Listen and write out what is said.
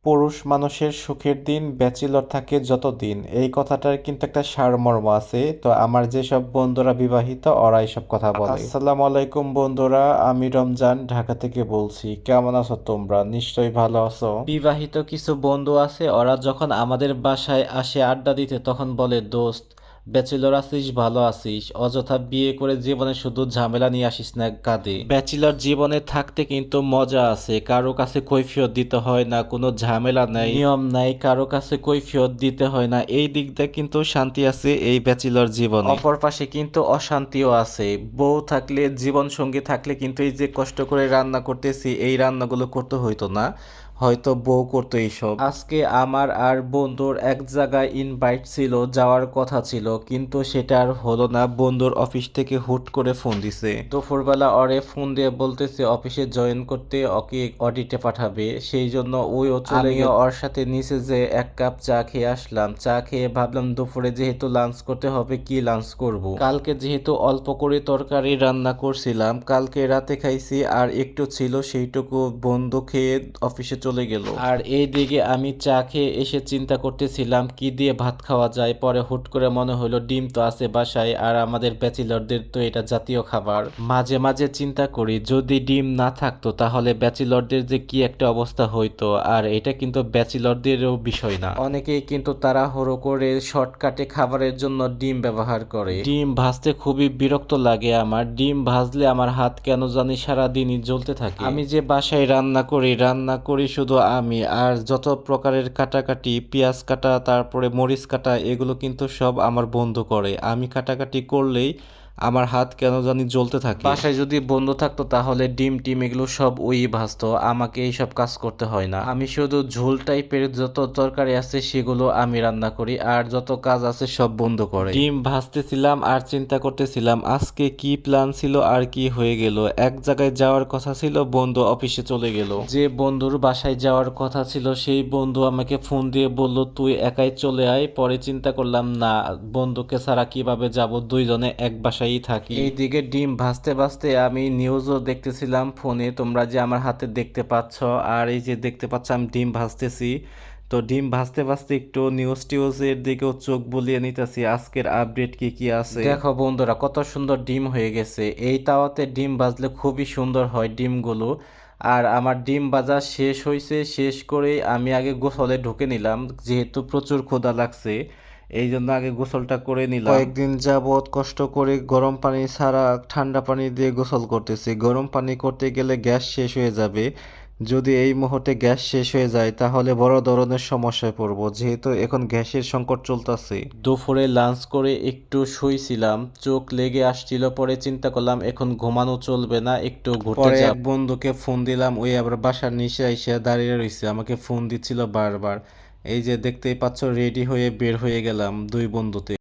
পুরুষ মানুষের সুখের দিন ব্যাচেলর থাকে যতদিন, এই কথাটার কিন্তু একটা সারমর্ম আছে। তো আমার যেসব বন্ধুরা বিবাহিত ওরা এইসব কথা বলে। আসসালামু আলাইকুম বন্ধুরা, আমি রমজান ঢাকা থেকে বলছি। কেমন আছো তোমরা? নিশ্চয়ই ভালো আছো। বিবাহিত কিছু বন্ধু আছে, ওরা যখন আমাদের বাসায় আসে আড্ডা দিতে তখন বলে, দোস্ত ব্যাচেলর আছিস, ভালো আছিস, অযথা বিয়ে করে জীবনে শুধু ঝামেলা নিয়ে আসিস না কাঁধে। ব্যাচেলর জীবনে থাকতে কিন্তু মজা আছে, কারো কাছে কৈফিয়ত দিতে হয় না, কোনো ঝামেলা নাই, নিয়ম নাই, কারো কাছে কৈফিয়ত দিতে হয় না। এই দিক দিয়ে কিন্তু শান্তি আছে এই ব্যাচেলর জীবনে। অপর পাশে কিন্তু অশান্তিও আছে। বউ থাকলে, জীবন সঙ্গী থাকলে কিন্তু এই যে কষ্ট করে রান্না করতেছি, এই রান্নাগুলো করতে হইতো না, হয়তো বউ করতো এইসব। আজকে আমার আর বন্ধুর এক জায়গায় ইনভাইট ছিল, যাওয়ার কথা ছিল, কিন্তু সেটা আর হলো না। বন্ধুর অফিস থেকে হুট করে ফোন দিছে। দুপুরবেলা ওরে ফোন দিয়ে বলতেছে অফিসে জয়েন করতে, ওকে অডিটে পাঠাবে, সেই জন্য ওইও চলে গেল। ওর সাথে নিচে যে এক কাপ চা খেয়ে আসলাম। চা খেয়ে ভাবলাম দুপুরে যেহেতু লাঞ্চ করতে হবে, কি লাঞ্চ করব। কালকে যেহেতু অল্প করে তরকারি রান্না করছিলাম, কালকে রাতে খাইছি আর একটু ছিল, সেইটুকু বন্ধু খেয়ে অফিসে চলে গেল। আর এইদিকে আমি চা খেয়ে এসে চিন্তা করতেছিলাম কি দিয়ে ভাত খাওয়া যায়। পরে হুট করে মনে হলো ডিম তো আছে বাসায়, আর আমাদের ব্যাচেলরদের তো এটা জাতীয় খাবার। মাঝে মাঝে চিন্তা করি যদি ডিম না থাকতো তাহলে ব্যাচেলরদের যে কি একটা অবস্থা হইতো। আর এটা কিন্তু ব্যাচেলরদেরও বিষয় না, অনেকেই কিন্তু তাড়াহুড়ো করে শর্টকাটে খাবারের জন্য ডিম ব্যবহার করে। ডিম ভাজতে খুবই বিরক্ত লাগে আমার। ডিম ভাজলে আমার হাত কেন জানি সারাদিনই জ্বলতে থাকে। আমি যে বাসায় রান্না করি শুধু আমি, আর যত প্রকারের কাটাকাটি, পেঁয়াজ কাটা, তারপরে মরিচ কাটা, এগুলো কিন্তু সব আমার বন্ধু করে। আমি কাটাকাটি করলেই আমার হাত কেন জানি জ্বলতে থাকে। বাসায় যদি বন্ধু থাকতো তাহলে ডিম টিম এগুলো সব ওই ভাজতো, আমাকে এইসব কাজ করতে হয় না। আমি শুধু ঝোল টাইপের যত তরকারি আছে সেগুলো আমি রান্না করি, আর যত কাজ আছে সব বন্ধু করে। ডিম ভাজতেছিলাম আর চিন্তা করতেছিলাম আজকে কি প্ল্যান ছিল আর কি হয়ে গেল। এক জায়গায় যাওয়ার কথা ছিল, বন্ধু অফিসে চলে গেল। যে বন্ধুর বাসায় যাওয়ার কথা ছিল সেই বন্ধু আমাকে ফোন দিয়ে বলল তুই একাই চলে আয়। পরে চিন্তা করলাম না, বন্ধুকে ছাড়া কিভাবে যাব, দুইজনে এক বাসায় থাকি। এইদিকে ডিম ভাজতে ভাজতে আমি নিউজও দেখতেছিলাম ফোনে, তোমরা যে আমার হাতে দেখতে পাচ্ছ। আর এই যে দেখতে পাচ্ছ আমি ডিম ভাজতেছি। তো ডিম ভাজতে ভাজতে একটু নিউজ টিউজের দিকেও চোখ বুলিয়ে নিতেছি, আজকের আপডেট কি কি আছে। দেখো বন্ধুরা, কত সুন্দর ডিম হয়ে গেছে। এই তাওয়াতে ডিম ভাজলে খুবই সুন্দর হয় ডিমগুলো। আর আমার ডিম ভাজা শেষ হয়েছে, শেষ করেই আমি আগে গোসলে ঢুকে নিলাম, যেহেতু প্রচুর ক্ষুধা লাগছে, এই জন্য আগে গোসলটা করে নিলাম। কয়েকদিন যাবৎ কষ্ট করে গরম পানি ছাড়া ঠান্ডা পানি দিয়ে গোসল করতেছি। গরম পানি করতে গেলে গ্যাস শেষ হয়ে যাবে। যদি এই মুহূর্তে গ্যাস শেষ হয়ে যায় তাহলে বড় ধরনের সমস্যায় পড়বো, যেহেতু এখন গ্যাসের সংকট চলতেছে। দুপুরে লাঞ্চ করে একটু শুইছিলাম, চোখ লেগে আসছিল, পরে চিন্তা করলাম এখন ঘুমানো চলবে না, একটু ঘুরতে যাব। এক বন্ধুকে ফোন দিলাম, ওই আবার বাসার নিচে এসে দাঁড়িয়ে রয়েছে, আমাকে ফোন দিচ্ছিল বারবার। এই যে দেখতেই পাচ্ছ রেডি হয়ে বের হয়ে গেলাম দুই বন্ধুতে।